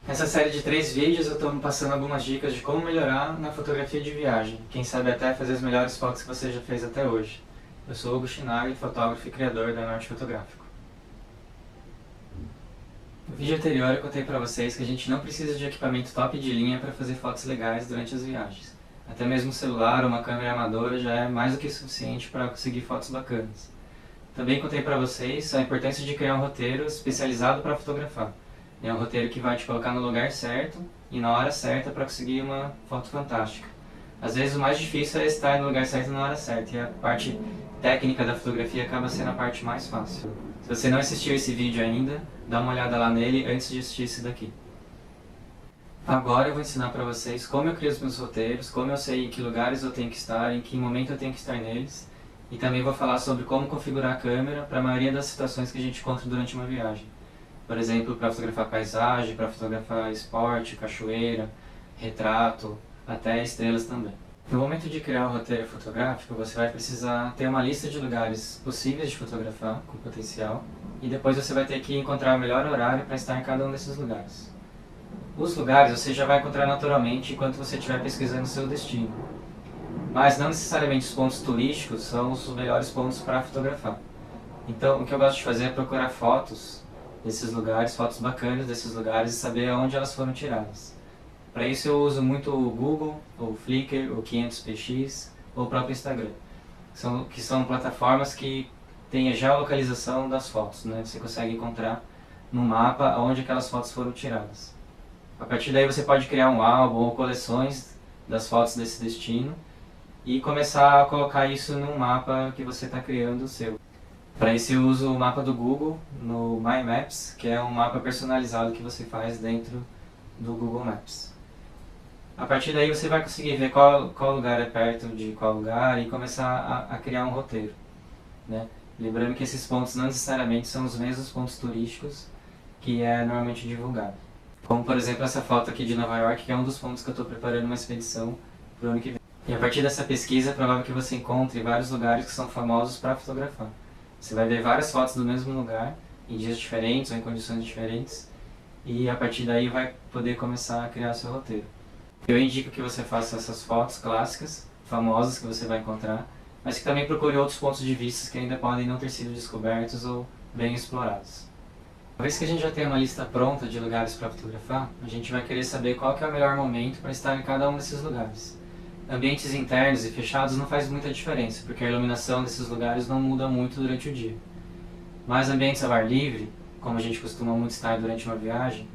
Nessa série de 3 vídeos eu estou passando algumas dicas de como melhorar na fotografia de viagem. Quem sabe até fazer as melhores fotos que você já fez até hoje. Eu sou Hugo Chinagli, fotógrafo e criador da Norte Fotográfico. No vídeo anterior eu contei para vocês que a gente não precisa de equipamento top de linha para fazer fotos legais durante as viagens. Até mesmo um celular ou uma câmera amadora já é mais do que suficiente para conseguir fotos bacanas. Também contei para vocês a importância de criar um roteiro especializado para fotografar. É um roteiro que vai te colocar no lugar certo e na hora certa para conseguir uma foto fantástica. Às vezes o mais difícil é estar no lugar certo na hora certa, e a parte técnica da fotografia acaba sendo a parte mais fácil. Se você não assistiu esse vídeo ainda, dá uma olhada lá nele antes de assistir esse daqui. Agora eu vou ensinar para vocês como eu crio os meus roteiros, como eu sei em que lugares eu tenho que estar, em que momento eu tenho que estar neles, e também vou falar sobre como configurar a câmera para a maioria das situações que a gente encontra durante uma viagem. Por exemplo, para fotografar paisagem, para fotografar esporte, cachoeira, retrato, até estrelas também. No momento de criar o roteiro fotográfico, você vai precisar ter uma lista de lugares possíveis de fotografar, com potencial, e depois você vai ter que encontrar o melhor horário para estar em cada um desses lugares. Os lugares você já vai encontrar naturalmente enquanto você estiver pesquisando o seu destino. Mas não necessariamente os pontos turísticos são os melhores pontos para fotografar. Então, o que eu gosto de fazer é procurar fotos desses lugares, fotos bacanas desses lugares e saber onde elas foram tiradas. Para isso eu uso muito o Google, o Flickr, o 500px ou o próprio Instagram, que são plataformas que têm a geolocalização das fotos, né? Você consegue encontrar no mapa onde aquelas fotos foram tiradas. A partir daí você pode criar um álbum ou coleções das fotos desse destino e começar a colocar isso num mapa que você está criando o seu. Para isso eu uso o mapa do Google no My Maps, que é um mapa personalizado que você faz dentro do Google Maps. A partir daí você vai conseguir ver qual lugar é perto de qual lugar e começar a criar um roteiro, né? Lembrando que esses pontos não necessariamente são os mesmos pontos turísticos que é normalmente divulgado. Como por exemplo essa foto aqui de Nova York, que é um dos pontos que eu estou preparando uma expedição para o ano que vem. E a partir dessa pesquisa é provável que você encontre vários lugares que são famosos para fotografar. Você vai ver várias fotos do mesmo lugar, em dias diferentes ou em condições diferentes, e a partir daí vai poder começar a criar o seu roteiro. Eu indico que você faça essas fotos clássicas, famosas que você vai encontrar, mas que também procure outros pontos de vista que ainda podem não ter sido descobertos ou bem explorados. Uma vez que a gente já tem uma lista pronta de lugares para fotografar, a gente vai querer saber qual que é o melhor momento para estar em cada um desses lugares. Ambientes internos e fechados não faz muita diferença, porque a iluminação desses lugares não muda muito durante o dia. Mas ambientes ao ar livre, como a gente costuma muito estar durante uma viagem,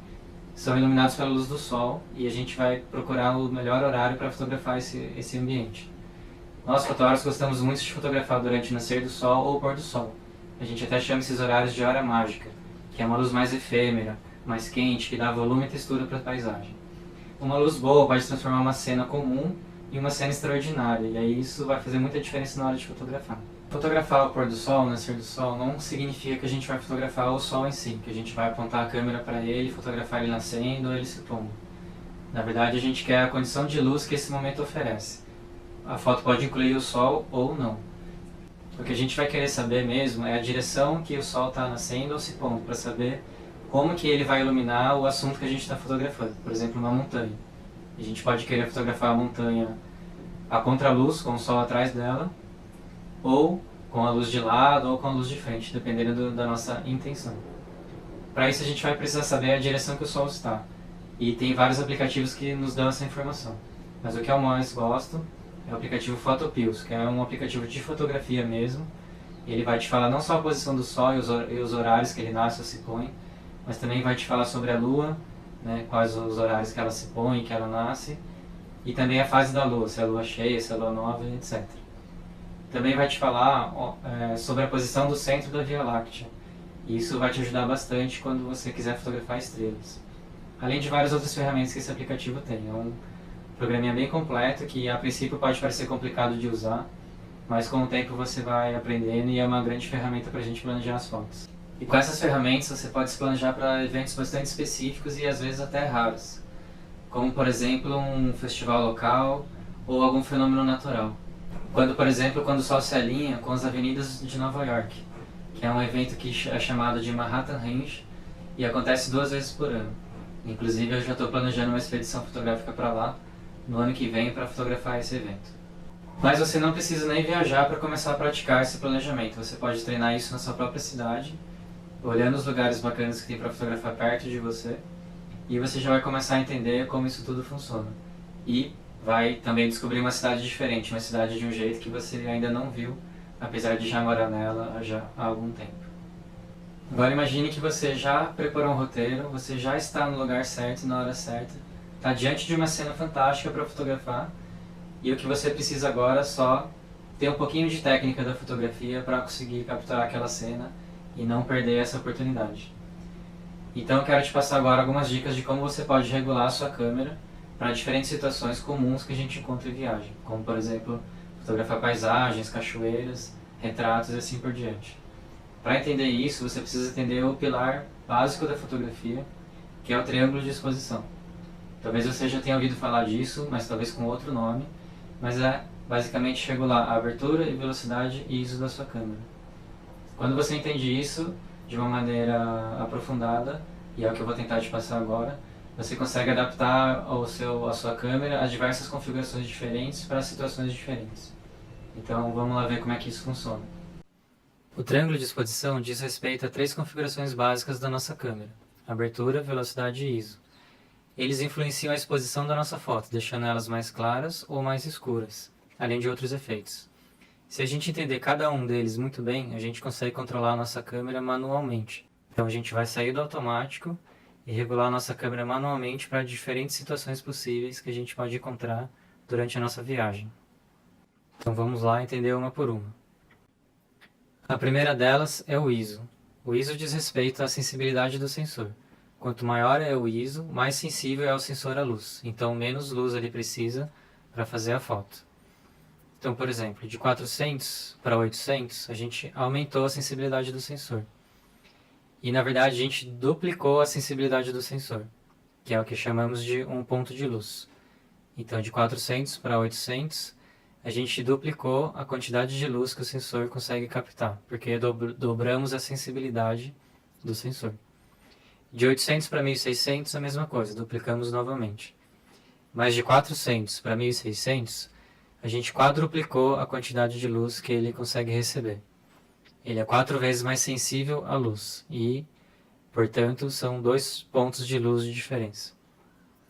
são iluminados pela luz do sol e a gente vai procurar o melhor horário para fotografar esse ambiente. Nós fotógrafos gostamos muito de fotografar durante o nascer do sol ou o pôr do sol. A gente até chama esses horários de hora mágica, que é uma luz mais efêmera, mais quente, que dá volume e textura para a paisagem. Uma luz boa pode transformar uma cena comum em uma cena extraordinária, e aí isso vai fazer muita diferença na hora de fotografar. Fotografar o pôr do sol, o nascer do sol, não significa que a gente vai fotografar o sol em si, que a gente vai apontar a câmera para ele, fotografar ele nascendo ou ele se pondo. Na verdade, a gente quer a condição de luz que esse momento oferece. A foto pode incluir o sol ou não. O que a gente vai querer saber mesmo é a direção que o sol está nascendo ou se pondo, para saber como que ele vai iluminar o assunto que a gente está fotografando. Por exemplo, uma montanha. A gente pode querer fotografar a montanha a contraluz, com o sol atrás dela, ou com a luz de lado ou com a luz de frente, dependendo da nossa intenção. Para isso a gente vai precisar saber a direção que o sol está. E tem vários aplicativos que nos dão essa informação. Mas o que eu mais gosto é o aplicativo Photopills, que é um aplicativo de fotografia mesmo. Ele vai te falar não só a posição do sol e os horários que ele nasce ou se põe, mas também vai te falar sobre a lua, né, quais os horários que ela se põe, que ela nasce, e também a fase da lua, se é a lua cheia, se é a lua nova, etc. Também vai te falar sobre a posição do centro da Via Láctea, e isso vai te ajudar bastante quando você quiser fotografar estrelas. Além de várias outras ferramentas que esse aplicativo tem. É um programinha bem completo que a princípio pode parecer complicado de usar, mas com o tempo você vai aprendendo e é uma grande ferramenta para a gente planejar as fotos. E com essas ferramentas você pode se planejar para eventos bastante específicos e às vezes até raros, como por exemplo um festival local ou algum fenômeno natural. Quando o sol se alinha com as avenidas de Nova York, que é um evento que é chamado de Manhattan Range e acontece 2 vezes por ano. Inclusive eu já estou planejando uma expedição fotográfica para lá no ano que vem para fotografar esse evento. Mas você não precisa nem viajar para começar a praticar esse planejamento. Você pode treinar isso na sua própria cidade, olhando os lugares bacanas que tem para fotografar perto de você, e você já vai começar a entender como isso tudo funciona. E vai também descobrir uma cidade diferente, uma cidade de um jeito que você ainda não viu, apesar de já morar nela há algum tempo. Agora imagine que você já preparou um roteiro, você já está no lugar certo, na hora certa, está diante de uma cena fantástica para fotografar, e o que você precisa agora é só ter um pouquinho de técnica da fotografia para conseguir capturar aquela cena e não perder essa oportunidade. Então eu quero te passar agora algumas dicas de como você pode regular a sua câmera para diferentes situações comuns que a gente encontra em viagem, como por exemplo, fotografar paisagens, cachoeiras, retratos e assim por diante. Para entender isso, você precisa entender o pilar básico da fotografia, que é o triângulo de exposição. Talvez você já tenha ouvido falar disso, mas talvez com outro nome, mas é basicamente regular a abertura e velocidade e ISO da sua câmera. Quando você entende isso de uma maneira aprofundada, e é o que eu vou tentar te passar agora, você consegue adaptar a sua câmera a diversas configurações diferentes para situações diferentes. Então vamos lá ver como é que isso funciona. O triângulo de exposição diz respeito a 3 configurações básicas da nossa câmera: abertura, velocidade e ISO. Eles influenciam a exposição da nossa foto, deixando elas mais claras ou mais escuras, além de outros efeitos. Se a gente entender cada um deles muito bem, a gente consegue controlar a nossa câmera manualmente. Então a gente vai sair do automático e regular a nossa câmera manualmente para diferentes situações possíveis que a gente pode encontrar durante a nossa viagem. Então vamos lá entender uma por uma. A primeira delas é o ISO. O ISO diz respeito à sensibilidade do sensor. Quanto maior é o ISO, mais sensível é o sensor à luz. Então menos luz ele precisa para fazer a foto. Então, por exemplo, de 400 para 800, a gente aumentou a sensibilidade do sensor. E na verdade a gente duplicou a sensibilidade do sensor, que é o que chamamos de um ponto de luz. Então de 400 para 800, a gente duplicou a quantidade de luz que o sensor consegue captar, porque dobramos a sensibilidade do sensor. De 800 para 1600 a mesma coisa, duplicamos novamente. Mas de 400 para 1600, a gente quadruplicou a quantidade de luz que ele consegue receber. Ele é 4 vezes mais sensível à luz e, portanto, são 2 pontos de luz de diferença.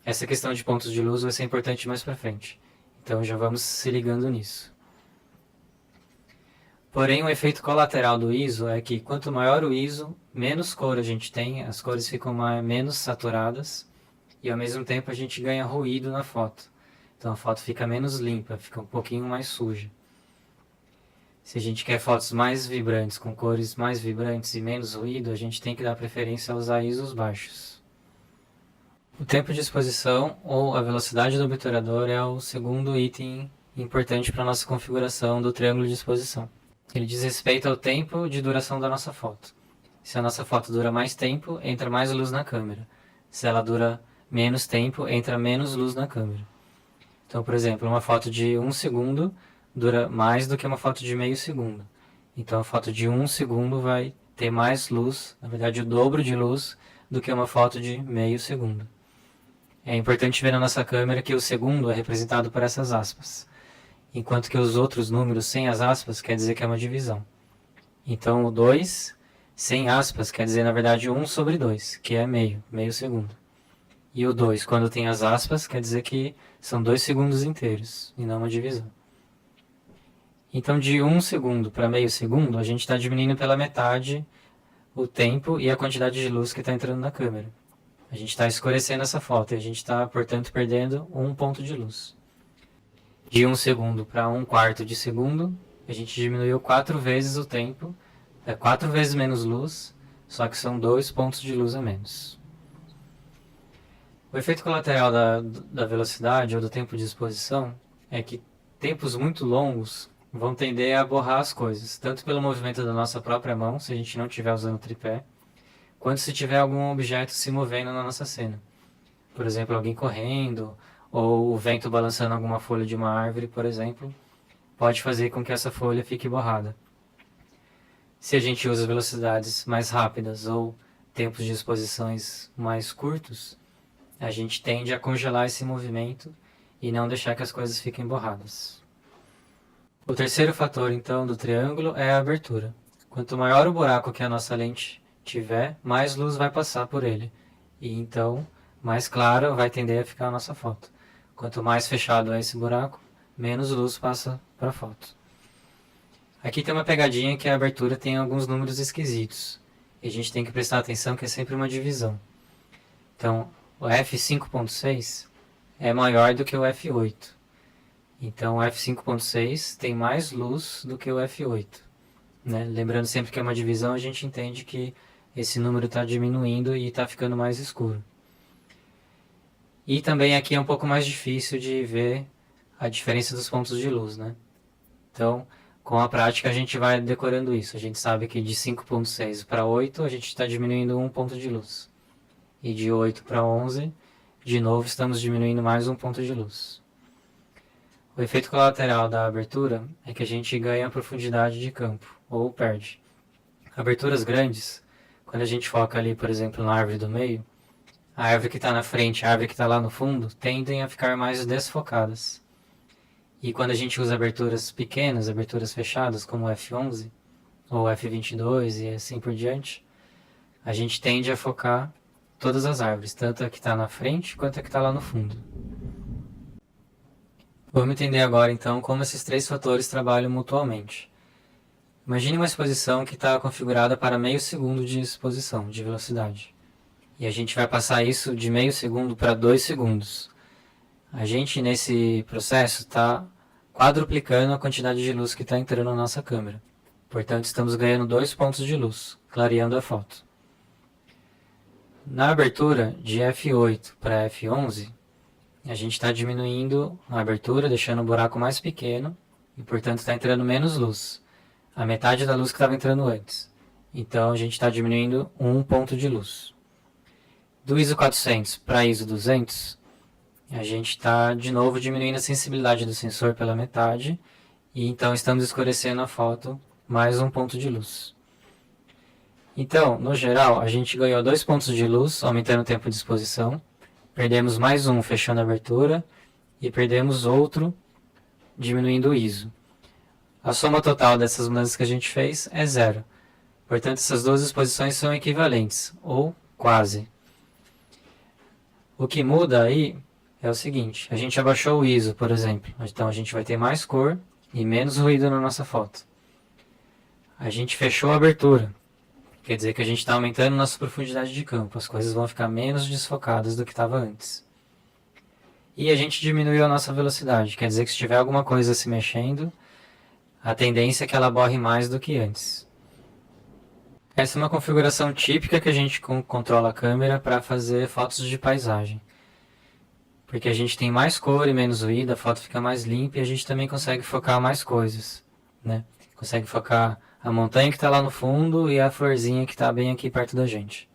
Essa questão de pontos de luz vai ser importante mais para frente, então já vamos se ligando nisso. Porém, o efeito colateral do ISO é que quanto maior o ISO, menos cor a gente tem, as cores ficam menos saturadas e ao mesmo tempo a gente ganha ruído na foto. Então a foto fica menos limpa, fica um pouquinho mais suja. Se a gente quer fotos mais vibrantes, com cores mais vibrantes e menos ruído, a gente tem que dar preferência a usar ISOs baixos. O tempo de exposição ou a velocidade do obturador é o segundo item importante para a nossa configuração do triângulo de exposição. Ele diz respeito ao tempo de duração da nossa foto. Se a nossa foto dura mais tempo, entra mais luz na câmera. Se ela dura menos tempo, entra menos luz na câmera. Então, por exemplo, uma foto de 1 segundo dura mais do que uma foto de meio segundo. Então a foto de 1 segundo vai ter mais luz, na verdade o dobro de luz, do que uma foto de meio segundo. É importante ver na nossa câmera que o segundo é representado por essas aspas, enquanto que os outros números sem as aspas quer dizer que é uma divisão. Então o 2 sem aspas quer dizer na verdade 1 sobre 2, que é meio segundo. E o 2, quando tem as aspas, quer dizer que são 2 segundos inteiros, e não uma divisão. Então, de 1 segundo para meio segundo, a gente está diminuindo pela metade o tempo e a quantidade de luz que está entrando na câmera. A gente está escurecendo essa foto e a gente está, portanto, perdendo 1 ponto de luz. De 1 segundo para 1/4 de segundo, a gente diminuiu 4 vezes o tempo, 4 vezes menos luz, só que são 2 pontos de luz a menos. O efeito colateral da velocidade ou do tempo de exposição é que tempos muito longos vão tender a borrar as coisas, tanto pelo movimento da nossa própria mão, se a gente não estiver usando o tripé, quanto se tiver algum objeto se movendo na nossa cena. Por exemplo, alguém correndo, ou o vento balançando alguma folha de uma árvore, por exemplo, pode fazer com que essa folha fique borrada. Se a gente usa velocidades mais rápidas ou tempos de exposições mais curtos, a gente tende a congelar esse movimento e não deixar que as coisas fiquem borradas. O terceiro fator, então, do triângulo é a abertura. Quanto maior o buraco que a nossa lente tiver, mais luz vai passar por ele. E então, mais clara vai tender a ficar a nossa foto. Quanto mais fechado é esse buraco, menos luz passa para a foto. Aqui tem uma pegadinha que a abertura tem alguns números esquisitos. E a gente tem que prestar atenção que é sempre uma divisão. Então, o f5.6 é maior do que o f8. Então, o f5.6 tem mais luz do que o f8. Né? Lembrando sempre que é uma divisão, a gente entende que esse número está diminuindo e está ficando mais escuro. E também aqui é um pouco mais difícil de ver a diferença dos pontos de luz, né? Então, com a prática a gente vai decorando isso. A gente sabe que de 5.6 para 8 a gente está diminuindo um ponto de luz. E de 8 para 11, de novo estamos diminuindo mais um ponto de luz. O efeito colateral da abertura é que a gente ganha profundidade de campo, ou perde. Aberturas grandes, quando a gente foca ali, por exemplo, na árvore do meio, a árvore que está na frente e a árvore que está lá no fundo tendem a ficar mais desfocadas. E quando a gente usa aberturas pequenas, aberturas fechadas, como o F11 ou F22 e assim por diante, a gente tende a focar todas as árvores, tanto a que está na frente quanto a que está lá no fundo. Vamos entender agora então como esses três fatores trabalham mutuamente. Imagine uma exposição que está configurada para meio segundo de exposição, de velocidade. E a gente vai passar isso de meio segundo para 2 segundos. A gente, nesse processo, está quadruplicando a quantidade de luz que está entrando na nossa câmera. Portanto, estamos ganhando 2 pontos de luz, clareando a foto. Na abertura, de f8 para f11, a gente está diminuindo a abertura, deixando o buraco mais pequeno, e, portanto, está entrando menos luz. A metade da luz que estava entrando antes. Então, a gente está diminuindo 1 ponto de luz. Do ISO 400 para ISO 200, a gente está de novo diminuindo a sensibilidade do sensor pela metade e então estamos escurecendo a foto mais 1 ponto de luz. Então, no geral, a gente ganhou 2 pontos de luz, aumentando o tempo de exposição, perdemos mais um fechando a abertura e perdemos outro diminuindo o ISO. A soma total dessas mudanças que a gente fez é 0. Portanto, essas duas exposições são equivalentes, ou quase. O que muda aí é o seguinte, a gente abaixou o ISO, por exemplo, então a gente vai ter mais cor e menos ruído na nossa foto. A gente fechou a abertura, quer dizer que a gente está aumentando nossa profundidade de campo, as coisas vão ficar menos desfocadas do que estava antes. E a gente diminuiu a nossa velocidade, quer dizer que se tiver alguma coisa se mexendo, a tendência é que ela borre mais do que antes. Essa é uma configuração típica que a gente controla a câmera para fazer fotos de paisagem. Porque a gente tem mais cor e menos ruído, a foto fica mais limpa e a gente também consegue focar mais coisas, né? Consegue focar a montanha que está lá no fundo e a florzinha que está bem aqui perto da gente.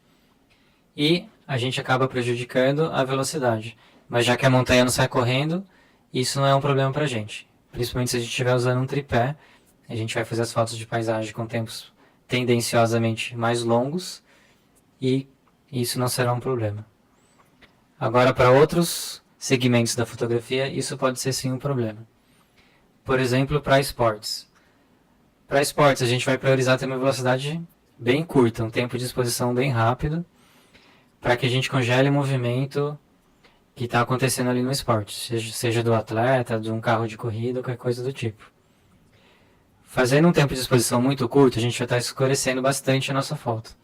E a gente acaba prejudicando a velocidade. Mas já que a montanha não sai correndo, isso não é um problema para a gente. Principalmente se a gente estiver usando um tripé, a gente vai fazer as fotos de paisagem com tempos tendenciosamente mais longos e isso não será um problema. Agora, para outros segmentos da fotografia, isso pode ser sim um problema. Por exemplo, para esportes. Para esportes, a gente vai priorizar ter uma velocidade bem curta, um tempo de exposição bem rápido, para que a gente congele o movimento que está acontecendo ali no esporte, seja do atleta, de um carro de corrida, qualquer coisa do tipo. Fazendo um tempo de exposição muito curto, a gente vai estar escurecendo bastante a nossa foto.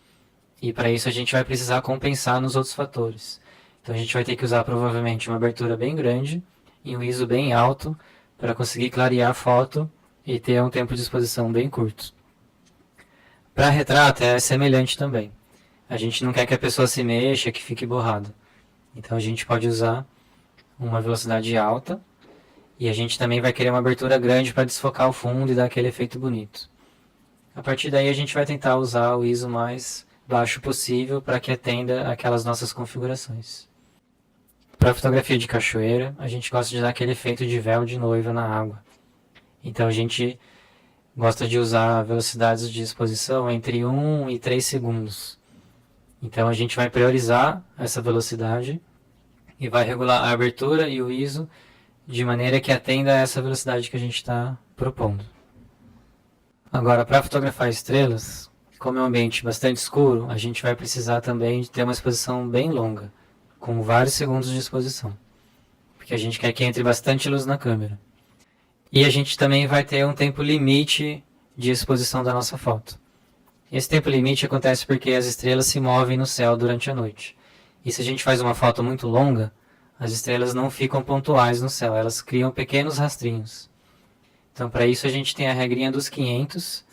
E para isso a gente vai precisar compensar nos outros fatores. Então a gente vai ter que usar provavelmente uma abertura bem grande e um ISO bem alto para conseguir clarear a foto e ter um tempo de exposição bem curto. Para retrato é semelhante também. A gente não quer que a pessoa se mexa, que fique borrado. Então a gente pode usar uma velocidade alta e a gente também vai querer uma abertura grande para desfocar o fundo e dar aquele efeito bonito. A partir daí a gente vai tentar usar o ISO mais baixo possível para que atenda aquelas nossas configurações. Para fotografia de cachoeira, a gente gosta de dar aquele efeito de véu de noiva na água. Então a gente gosta de usar velocidades de exposição entre 1 e 3 segundos. Então a gente vai priorizar essa velocidade e vai regular a abertura e o ISO de maneira que atenda a essa velocidade que a gente está propondo. Agora, para fotografar estrelas, como é um ambiente bastante escuro, a gente vai precisar também de ter uma exposição bem longa, com vários segundos de exposição, porque a gente quer que entre bastante luz na câmera. E a gente também vai ter um tempo limite de exposição da nossa foto. Esse tempo limite acontece porque as estrelas se movem no céu durante a noite. E se a gente faz uma foto muito longa, as estrelas não ficam pontuais no céu, elas criam pequenos rastrinhos. Então, para isso, a gente tem a regrinha dos 500,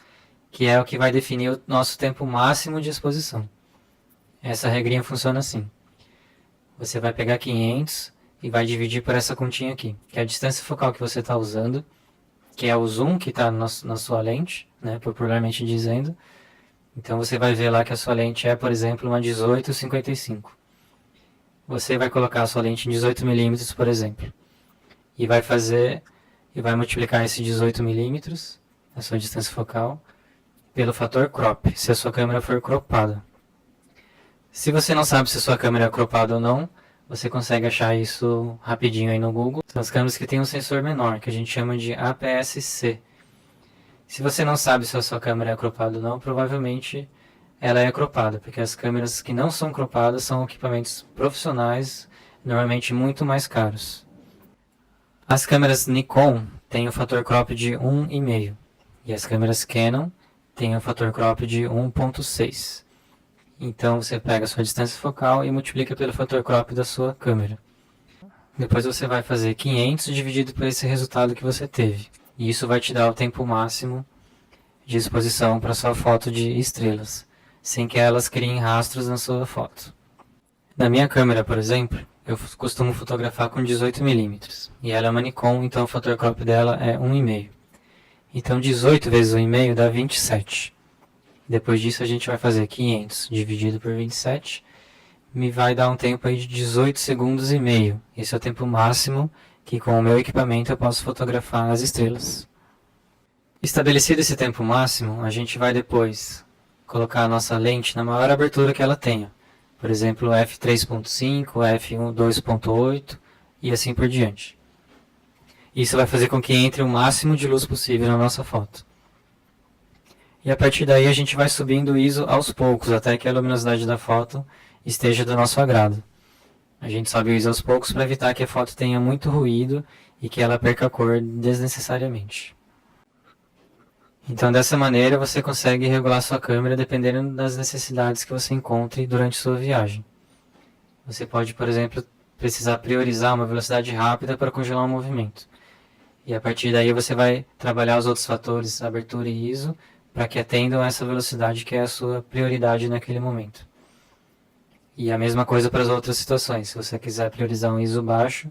que é o que vai definir o nosso tempo máximo de exposição. Essa regrinha funciona assim. Você vai pegar 500 e vai dividir por essa continha aqui, que é a distância focal que você está usando, que é o zoom que está na sua lente, né, popularmente dizendo. Então, você vai ver lá que a sua lente é, por exemplo, uma 18-55. Você vai colocar a sua lente em 18 mm, por exemplo, e vai multiplicar esse 18 mm, a sua distância focal, pelo fator crop, se a sua câmera for cropada. Se você não sabe se a sua câmera é cropada ou não, você consegue achar isso rapidinho aí no Google. São as câmeras que têm um sensor menor, que a gente chama de APS-C. Se você não sabe se a sua câmera é cropada ou não, provavelmente ela é cropada, porque as câmeras que não são cropadas são equipamentos profissionais, normalmente muito mais caros. As câmeras Nikon têm o fator crop de 1,5 e as câmeras Canon têm o fator crop de 1,6. Então você pega a sua distância focal e multiplica pelo fator crop da sua câmera. Depois você vai fazer 500 dividido por esse resultado que você teve. E isso vai te dar o tempo máximo de exposição para sua foto de estrelas, sem que elas criem rastros na sua foto. Na minha câmera, por exemplo, eu costumo fotografar com 18 mm. E ela é uma Nikon, então o fator crop dela é 1,5. Então 18 vezes 1,5 dá 27. Depois disso a gente vai fazer 500 dividido por 27. Me vai dar um tempo aí de 18 segundos e meio. Esse é o tempo máximo que com o meu equipamento eu posso fotografar as estrelas. Estabelecido esse tempo máximo, a gente vai depois colocar a nossa lente na maior abertura que ela tenha. Por exemplo, f3.5, f2.8 e assim por diante. Isso vai fazer com que entre o máximo de luz possível na nossa foto. E a partir daí a gente vai subindo o ISO aos poucos, até que a luminosidade da foto esteja do nosso agrado. A gente sobe o ISO aos poucos para evitar que a foto tenha muito ruído e que ela perca a cor desnecessariamente. Então, dessa maneira, você consegue regular sua câmera dependendo das necessidades que você encontre durante sua viagem. Você pode, por exemplo, precisar priorizar uma velocidade rápida para congelar um movimento. E a partir daí você vai trabalhar os outros fatores, abertura e ISO, para que atendam a essa velocidade que é a sua prioridade naquele momento. E a mesma coisa para as outras situações. Se você quiser priorizar um ISO baixo,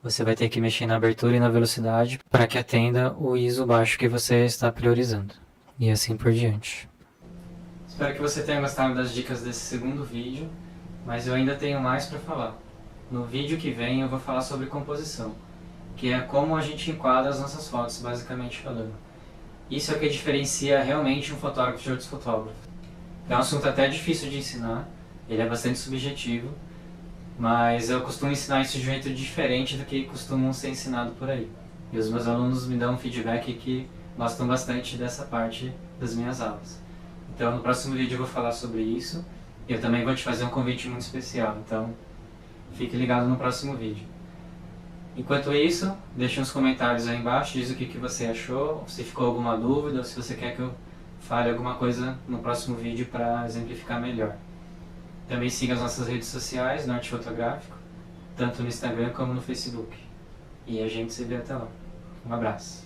você vai ter que mexer na abertura e na velocidade para que atenda o ISO baixo que você está priorizando. E assim por diante. Espero que você tenha gostado das dicas desse segundo vídeo, mas eu ainda tenho mais para falar. No vídeo que vem eu vou falar sobre composição, que é como a gente enquadra as nossas fotos, basicamente falando. Isso é o que diferencia realmente um fotógrafo de outros fotógrafos. É um assunto até difícil de ensinar, ele é bastante subjetivo, mas eu costumo ensinar isso de um jeito diferente do que costumam ser ensinado por aí. E os meus alunos me dão um feedback que gostam bastante dessa parte das minhas aulas. Então no próximo vídeo eu vou falar sobre isso, e eu também vou te fazer um convite muito especial, então fique ligado no próximo vídeo. Enquanto isso, deixe uns comentários aí embaixo, diz o que você achou, se ficou alguma dúvida, ou se você quer que eu fale alguma coisa no próximo vídeo para exemplificar melhor. Também siga as nossas redes sociais, Norte Fotográfico, tanto no Instagram como no Facebook. E a gente se vê até lá. Um abraço.